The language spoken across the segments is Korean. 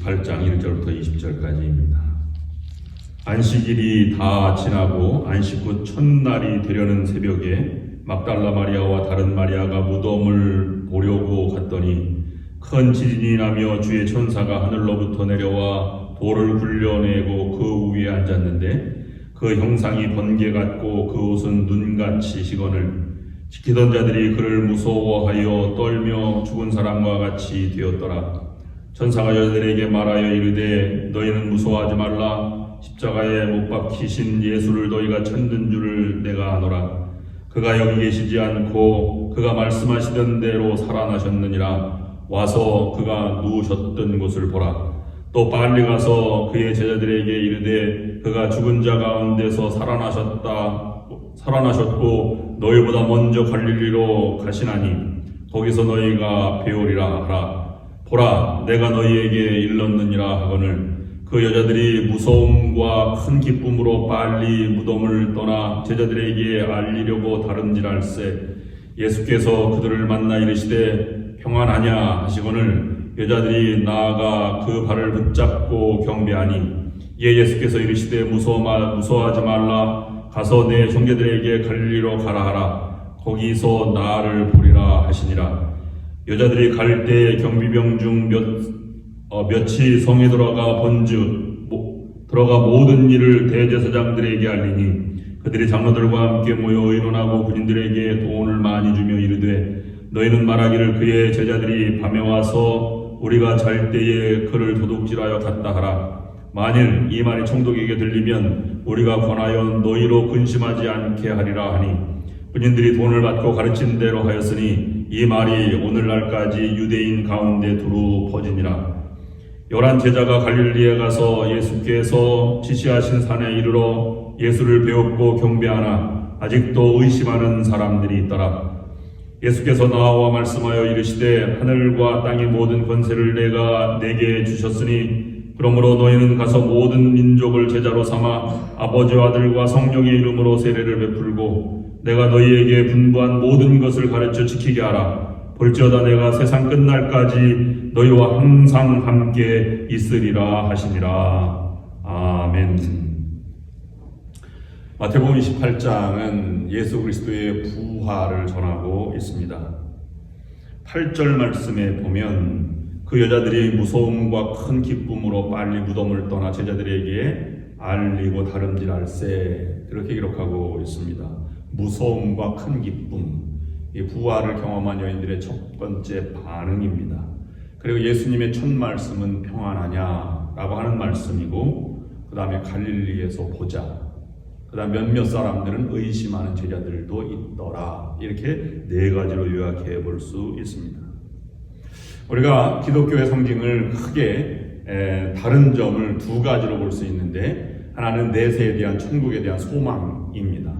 28장 1절부터 20절까지입니다. 안식일이 다 지나고 안식 후 첫날이 되려는 새벽에 막달라 마리아와 다른 마리아가 무덤을 보려고 갔더니 큰 지진이 나며 주의 천사가 하늘로부터 내려와 돌을 굴려내고 그 위에 앉았는데 그 형상이 번개 같고 그 옷은 눈같이 시건을 지키던 자들이 그를 무서워하여 떨며 죽은 사람과 같이 되었더라. 천사가 여자들에게 말하여 이르되 너희는 무서워하지 말라. 십자가에 못 박히신 예수를 너희가 찾는 줄을 내가 아노라. 그가 여기 계시지 않고 그가 말씀하시던 대로 살아나셨느니라. 와서 그가 누우셨던 곳을 보라. 또 빨리 가서 그의 제자들에게 이르되 그가 죽은 자 가운데서 살아나셨고 너희보다 먼저 갈릴리로 가시나니 거기서 너희가 배우리라 하라. 보라, 내가 너희에게 일렀느니라 하거늘 그 여자들이 무서움과 큰 기쁨으로 빨리 무덤을 떠나 제자들에게 알리려고 다름질할세. 예수께서 그들을 만나 이르시되 평안하냐 하시거늘 여자들이 나아가 그 발을 붙잡고 경배하니 이에 예수께서 이르시되 무서워하지 말라. 가서 내 형제들에게 갈릴리로 가라 하라. 거기서 나를 보리라 하시니라. 여자들이 갈 때 경비병 중 몇이 성에 들어가 모든 일을 대제사장들에게 알리니 그들이 장로들과 함께 모여 의논하고 군인들에게 돈을 많이 주며 이르되 너희는 말하기를 그의 제자들이 밤에 와서 우리가 잘 때에 그를 도둑질하여 갔다 하라. 만일 이 말이 총독에게 들리면 우리가 권하여 너희로 근심하지 않게 하리라 하니 군인들이 돈을 받고 가르친 대로 하였으니 이 말이 오늘날까지 유대인 가운데 두루 퍼지니라. 11 제자가 갈릴리에 가서 예수께서 지시하신 산에 이르러 예수를 배웠고 경배하나 아직도 의심하는 사람들이 있더라. 예수께서 나와 말씀하여 이르시되 하늘과 땅의 모든 권세를 내게 주셨으니 그러므로 너희는 가서 모든 민족을 제자로 삼아 아버지와 아들과 성령의 이름으로 세례를 베풀고 내가 너희에게 분부한 모든 것을 가르쳐 지키게 하라. 볼지어다 내가 세상 끝날까지 너희와 항상 함께 있으리라 하시니라. 아멘. 마태복음 28장은 예수 그리스도의 부활을 전하고 있습니다. 8절 말씀에 보면 그 여자들이 무서움과 큰 기쁨으로 빨리 무덤을 떠나 제자들에게 알리고 다름질할세 이렇게 기록하고 있습니다. 무서움과 큰 기쁨, 이 부활을 경험한 여인들의 첫 번째 반응입니다. 그리고 예수님의 첫 말씀은 평안하냐라고 하는 말씀이고 그 다음에 갈릴리에서 보자, 그 다음 몇몇 사람들은 의심하는 제자들도 있더라. 이렇게 네 가지로 요약해 볼 수 있습니다. 우리가 기독교의 상징을 크게 다른 점을 두 가지로 볼 수 있는데 하나는 내세에 대한 천국에 대한 소망입니다.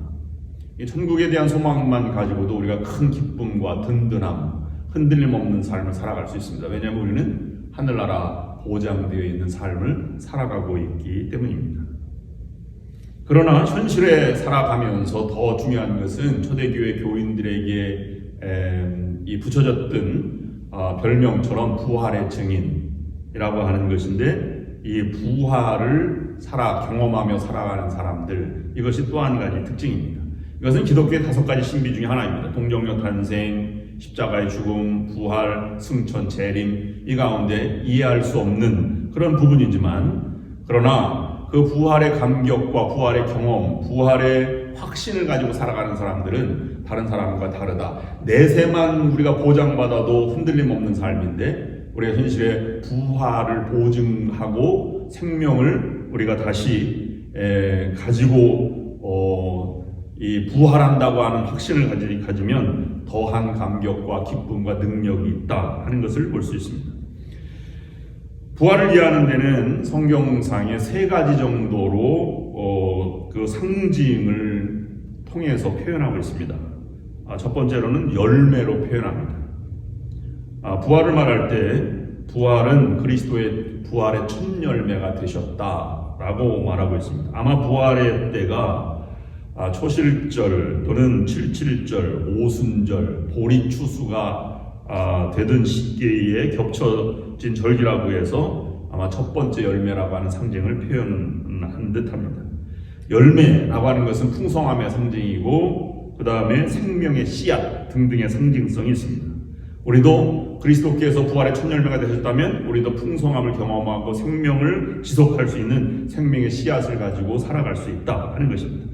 이 천국에 대한 소망만 가지고도 우리가 큰 기쁨과 든든함, 흔들림 없는 삶을 살아갈 수 있습니다. 왜냐하면 우리는 하늘나라 보장되어 있는 삶을 살아가고 있기 때문입니다. 그러나 현실에 살아가면서 더 중요한 것은 초대교회 교인들에게 붙여졌던 별명처럼 부활의 증인이라고 하는 것인데 이 부활을 경험하며 살아가는 사람들, 이것이 또 한 가지 특징입니다. 이것은 기독교의 5가지 신비 중에 하나입니다. 동정녀 탄생, 십자가의 죽음, 부활, 승천, 재림, 이 가운데 이해할 수 없는 그런 부분이지만 그러나 그 부활의 감격과 부활의 경험, 부활의 확신을 가지고 살아가는 사람들은 다른 사람과 다르다. 내세만 우리가 보장받아도 흔들림 없는 삶인데 우리가 현실에 부활을 보증하고 생명을 우리가 다시 가지고 이 부활한다고 하는 확신을 가지면 더한 감격과 기쁨과 능력이 있다 하는 것을 볼 수 있습니다. 부활을 이해하는 데는 성경상에 3가지 정도로 그 상징을 통해서 표현하고 있습니다. 첫 번째로는 열매로 표현합니다. 부활을 말할 때 부활은 그리스도의 부활의 첫 열매가 되셨다라고 말하고 있습니다. 아마 부활의 때가 초실절 또는 77절, 오순절, 보리추수가 되던 시기에 겹쳐진 절기라고 해서 아마 첫 번째 열매라고 하는 상징을 표현한 듯합니다. 열매라고 하는 것은 풍성함의 상징이고 그 다음에 생명의 씨앗 등등의 상징성이 있습니다. 우리도 그리스도께서 부활의 첫 열매가 되셨다면 우리도 풍성함을 경험하고 생명을 지속할 수 있는 생명의 씨앗을 가지고 살아갈 수 있다 하는 것입니다.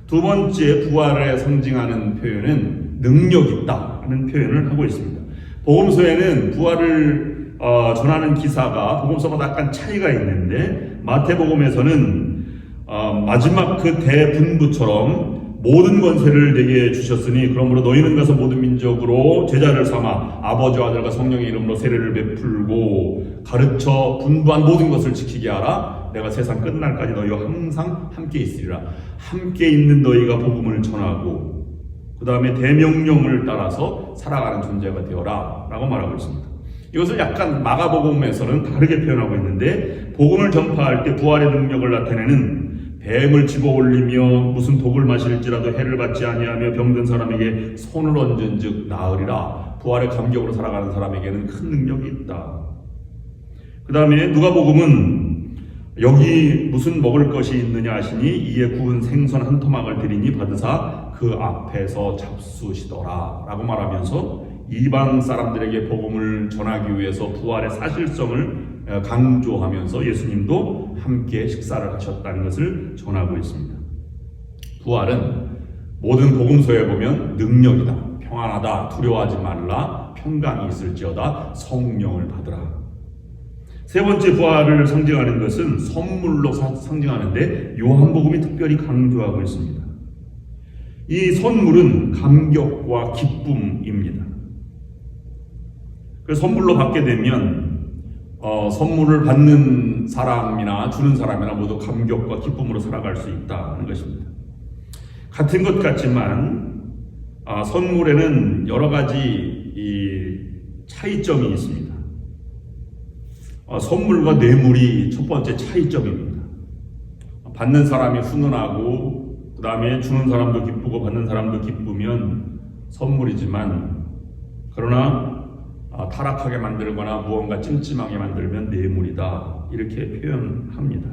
두 번째 부활에 상징하는 표현은 능력이 있다 하는 표현을 하고 있습니다. 복음서에는 부활을 전하는 기사가 복음서마다 약간 차이가 있는데 마태복음에서는 마지막 그 대분부처럼 모든 권세를 내게 주셨으니 그러므로 너희는 가서 모든 민족으로 제자를 삼아 아버지와 아들과 성령의 이름으로 세례를 베풀고 가르쳐 분부한 모든 것을 지키게 하라. 내가 세상 끝날까지 너희와 항상 함께 있으리라. 함께 있는 너희가 복음을 전하고 그 다음에 대명령을 따라서 살아가는 존재가 되어라 라고 말하고 있습니다. 이것을 약간 마가복음에서는 다르게 표현하고 있는데 복음을 전파할 때 부활의 능력을 나타내는 뱀을 집어 올리며 무슨 독을 마실지라도 해를 받지 아니하며 병든 사람에게 손을 얹은즉 나으리라. 부활의 감격으로 살아가는 사람에게는 큰 능력이 있다. 그 다음에 누가복음은 여기 무슨 먹을 것이 있느냐 하시니 이에 구운 생선 한 토막을 드리니 받으사 그 앞에서 잡수시더라 라고 말하면서 이방 사람들에게 복음을 전하기 위해서 부활의 사실성을 강조하면서 예수님도 함께 식사를 하셨다는 것을 전하고 있습니다. 부활은 모든 복음서에 보면 능력이다, 평안하다, 두려워하지 말라, 평강이 있을지어다, 성령을 받으라. 세 번째 부활을 상징하는 것은 선물로 상징하는데 요한복음이 특별히 강조하고 있습니다. 이 선물은 감격과 기쁨입니다. 그래서 선물로 받게 되면 선물을 받는 사람이나 주는 사람이나 모두 감격과 기쁨으로 살아갈 수 있다는 것입니다. 같은 것 같지만 선물에는 여러 가지 차이점이 있습니다. 선물과 뇌물이 첫 번째 차이점입니다. 받는 사람이 훈훈하고 그 다음에 주는 사람도 기쁘고 받는 사람도 기쁘면 선물이지만 그러나 타락하게 만들거나 무언가 찜찜하게 만들면 뇌물이다 이렇게 표현합니다.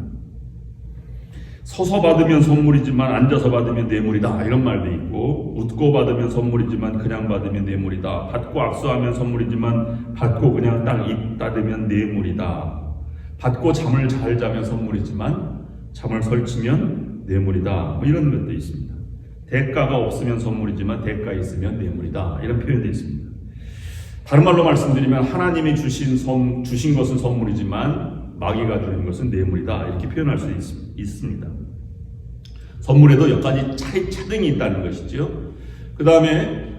서서 받으면 선물이지만 앉아서 받으면 뇌물이다 이런 말도 있고 웃고 받으면 선물이지만 그냥 받으면 뇌물이다. 받고 악수하면 선물이지만 받고 그냥 딱 입 닫으면 뇌물이다. 받고 잠을 잘 자면 선물이지만 잠을 설치면 뇌물이다. 뭐 이런 것도 있습니다. 대가가 없으면 선물이지만 대가 있으면 뇌물이다 이런 표현도 있습니다. 다른 말로 말씀드리면 하나님이 주신 것은 선물이지만 마귀가 주는 것은 뇌물이다 이렇게 표현할 수 있습니다. 선물에도 몇 가지 차등이 있다는 것이죠. 그 다음에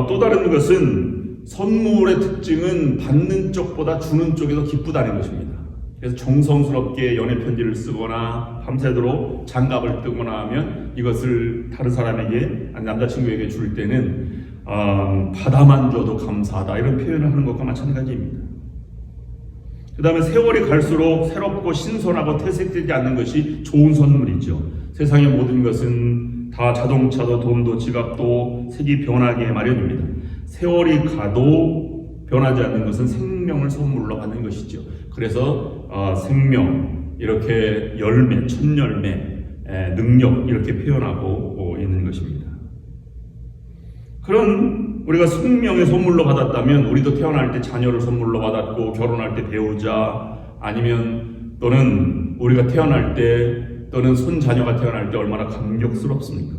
또 다른 것은 선물의 특징은 받는 쪽보다 주는 쪽이 더 기쁘다는 것입니다. 그래서 정성스럽게 연애 편지를 쓰거나 밤새도록 장갑을 뜨거나 하면 이것을 다른 사람에게 남자친구에게 줄 때는 받아만 줘도 감사하다 이런 표현을 하는 것과 마찬가지입니다. 그 다음에 세월이 갈수록 새롭고 신선하고 퇴색되지 않는 것이 좋은 선물이죠. 세상의 모든 것은 다 자동차도 돈도 지갑도 색이 변하게 마련입니다. 세월이 가도 변하지 않는 것은 생명을 선물로 받는 것이죠. 그래서 생명, 이렇게 열매, 첫 열매, 능력 이렇게 표현하고 있는 것입니다. 그런 우리가 생명의 선물로 받았다면 우리도 태어날 때 자녀를 선물로 받았고 결혼할 때 배우자 아니면 또는 우리가 태어날 때 또는 손자녀가 태어날 때 얼마나 감격스럽습니까?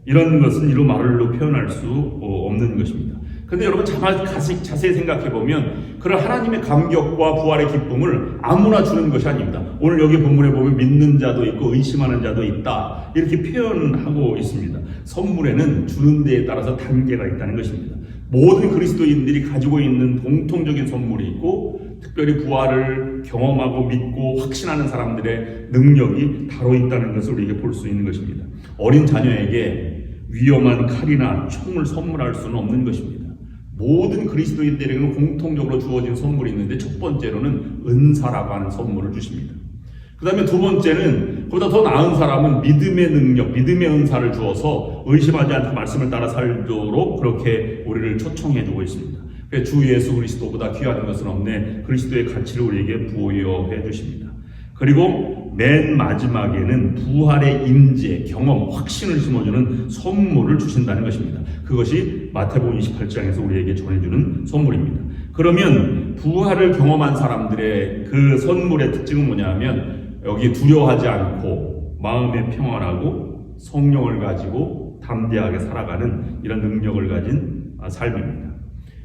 이런 것은 이루 말로 표현할 수 없는 것입니다. 그런데 여러분 자세히 생각해보면 그런 하나님의 감격과 부활의 기쁨을 아무나 주는 것이 아닙니다. 오늘 여기 본문에 보면 믿는 자도 있고 의심하는 자도 있다 이렇게 표현하고 있습니다. 선물에는 주는 데에 따라서 단계가 있다는 것입니다. 모든 그리스도인들이 가지고 있는 공통적인 선물이 있고 특별히 부활을 경험하고 믿고 확신하는 사람들의 능력이 다로 있다는 것을 우리에게 볼 수 있는 것입니다. 어린 자녀에게 위험한 칼이나 총을 선물할 수는 없는 것입니다. 모든 그리스도인들에게는 공통적으로 주어진 선물이 있는데 첫 번째로는 은사라고 하는 선물을 주십니다. 그 다음에 두 번째는 그보다 더 나은 사람은 믿음의 능력, 믿음의 은사를 주어서 의심하지 않고 말씀을 따라 살도록 그렇게 우리를 초청해 주고 있습니다. 주 예수 그리스도보다 귀한 것은 없네. 그리스도의 가치를 우리에게 부여해 주십니다. 그리고 맨 마지막에는 부활의 임재, 경험, 확신을 심어주는 선물을 주신다는 것입니다. 그것이 마태복음 28장에서 우리에게 전해주는 선물입니다. 그러면 부활을 경험한 사람들의 그 선물의 특징은 뭐냐면 여기 두려워하지 않고 마음에 평안하고 성령을 가지고 담대하게 살아가는 이런 능력을 가진 삶입니다.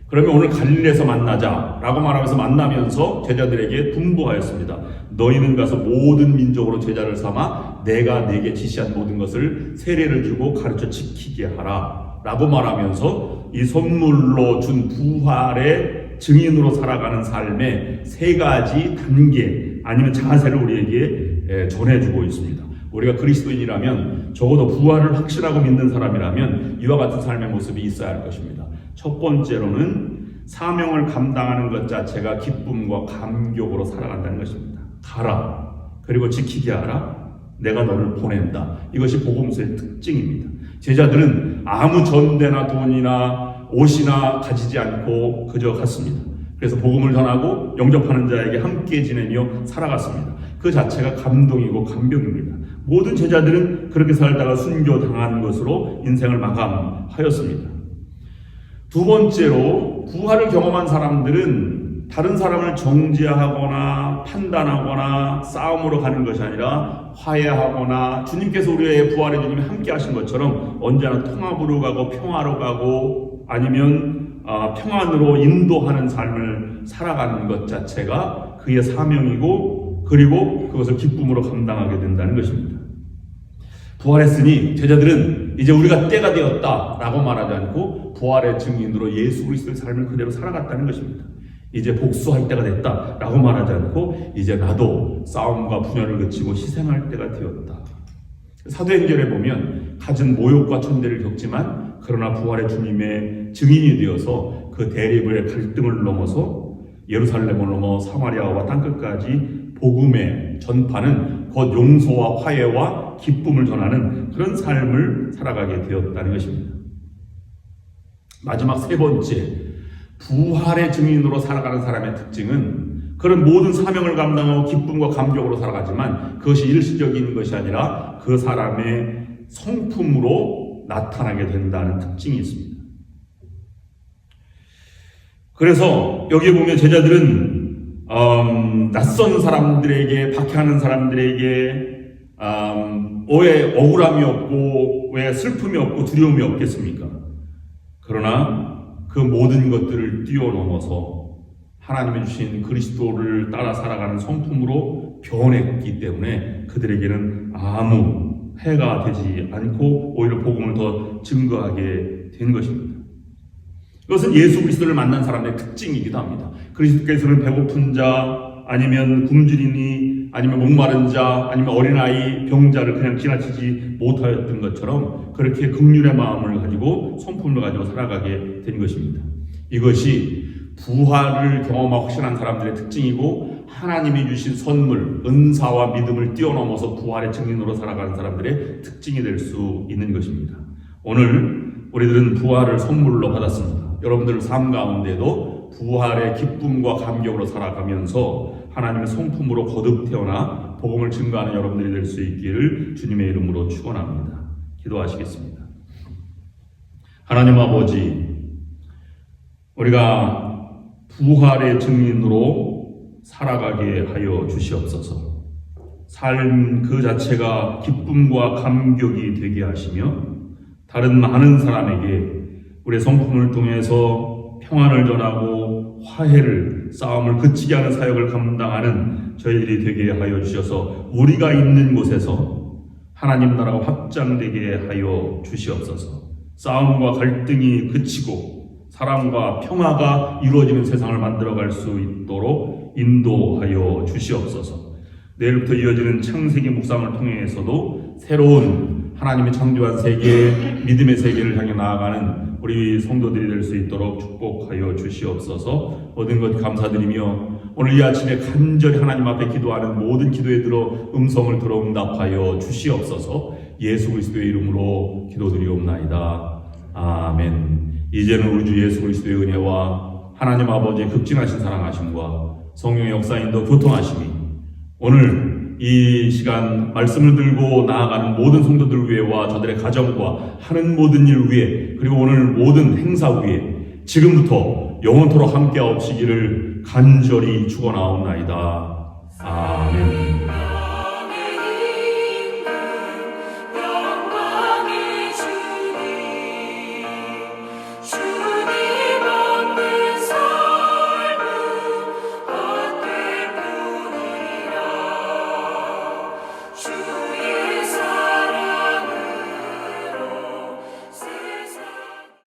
그러면 오늘 갈릴리에서 만나자라고 말하면서 만나면서 제자들에게 분부하였습니다. 너희는 가서 모든 민족으로 제자를 삼아 내가 네게 지시한 모든 것을 세례를 주고 가르쳐 지키게 하라 라고 말하면서 이 선물로 준 부활의 증인으로 살아가는 삶의 세 가지 단계 아니면 자세를 우리에게 전해주고 있습니다. 우리가 그리스도인이라면 적어도 부활을 확신하고 믿는 사람이라면 이와 같은 삶의 모습이 있어야 할 것입니다. 첫 번째로는 사명을 감당하는 것 자체가 기쁨과 감격으로 살아간다는 것입니다. 가라, 그리고 지키게 하라, 내가 너를 보낸다. 이것이 복음서의 특징입니다. 제자들은 아무 전대나 돈이나 옷이나 가지지 않고 그저 갔습니다. 그래서 복음을 전하고 영접하는 자에게 함께 지내며 살아갔습니다. 그 자체가 감동이고 감격입니다. 모든 제자들은 그렇게 살다가 순교당한 것으로 인생을 마감하였습니다. 두 번째로 부활을 경험한 사람들은 다른 사람을 정죄하거나 판단하거나 싸움으로 가는 것이 아니라 화해하거나 주님께서 우리의 부활의 주님이 함께 하신 것처럼 언제나 통합으로 가고 평화로 가고 아니면 평안으로 인도하는 삶을 살아가는 것 자체가 그의 사명이고 그리고 그것을 기쁨으로 감당하게 된다는 것입니다. 부활했으니 제자들은 이제 우리가 때가 되었다 라고 말하지 않고 부활의 증인으로 예수 그리스도의 삶을 그대로 살아갔다는 것입니다. 이제 복수할 때가 됐다 라고 말하지 않고 이제 나도 싸움과 분열을 그치고 희생할 때가 되었다. 사도행전에 보면 갖은 모욕과 천대를 겪지만 그러나 부활의 주님의 증인이 되어서 그 대립의 갈등을 넘어서 예루살렘을 넘어 사마리아와 땅끝까지 복음의 전파는 곧 용서와 화해와 기쁨을 전하는 그런 삶을 살아가게 되었다는 것입니다. 마지막 세 번째, 부활의 증인으로 살아가는 사람의 특징은 그런 모든 사명을 감당하고 기쁨과 감격으로 살아가지만 그것이 일시적인 것이 아니라 그 사람의 성품으로 나타나게 된다는 특징이 있습니다. 그래서 여기에 보면 제자들은 낯선 사람들에게, 박해하는 사람들에게 왜 억울함이 없고 왜 슬픔이 없고 두려움이 없겠습니까? 그러나 그 모든 것들을 뛰어넘어서 하나님이 주신 그리스도를 따라 살아가는 성품으로 변했기 때문에 그들에게는 아무 해가 되지 않고 오히려 복음을 더 증거하게 된 것입니다. 이것은 예수 그리스도를 만난 사람의 특징이기도 합니다. 그리스도께서는 배고픈 자, 아니면 굶주리니, 아니면 목마른 자, 아니면 어린아이, 병자를 그냥 지나치지 못하였던 것처럼 그렇게 긍휼의 마음을 가지고 성품을 가지고 살아가게 된 것입니다. 이것이 부활을 경험하고 확신한 사람들의 특징이고 하나님이 주신 선물, 은사와 믿음을 뛰어넘어서 부활의 증인으로 살아가는 사람들의 특징이 될 수 있는 것입니다. 오늘 우리들은 부활을 선물로 받았습니다. 여러분들 삶 가운데도 부활의 기쁨과 감격으로 살아가면서 하나님의 성품으로 거듭 태어나 복음을 증거하는 여러분들이 될 수 있기를 주님의 이름으로 축원합니다. 기도하시겠습니다. 하나님 아버지, 우리가 부활의 증인으로 살아가게 하여 주시옵소서. 삶 그 자체가 기쁨과 감격이 되게 하시며 다른 많은 사람에게 우리의 성품을 통해서 평안을 전하고 화해를, 싸움을 그치게 하는 사역을 감당하는 저희들이 되게 하여 주셔서 우리가 있는 곳에서 하나님 나라가 확장되게 하여 주시옵소서. 싸움과 갈등이 그치고 사랑과 평화가 이루어지는 세상을 만들어갈 수 있도록 인도하여 주시옵소서. 내일부터 이어지는 창세기 묵상을 통해서도 새로운 하나님의 창조한 세계, 믿음의 세계를 향해 나아가는 우리 성도들이 될 수 있도록 축복하여 주시옵소서. 모든 것 감사드리며 오늘 이 아침에 간절히 하나님 앞에 기도하는 모든 기도에 들어 음성을 들어 응답하여 주시옵소서. 예수 그리스도의 이름으로 기도드리옵나이다. 아멘. 이제는 우리 주 예수 그리스도의 은혜와 하나님 아버지의 극진하신 사랑하심과 성령의 역사인도 교통하심이 오늘 이 시간 말씀을 들고 나아가는 모든 성도들 위에와 저들의 가정과 하는 모든 일 위에 그리고 오늘 모든 행사 위에 지금부터 영원토록 함께하옵시기를 간절히 축원하옵나이다. 아멘.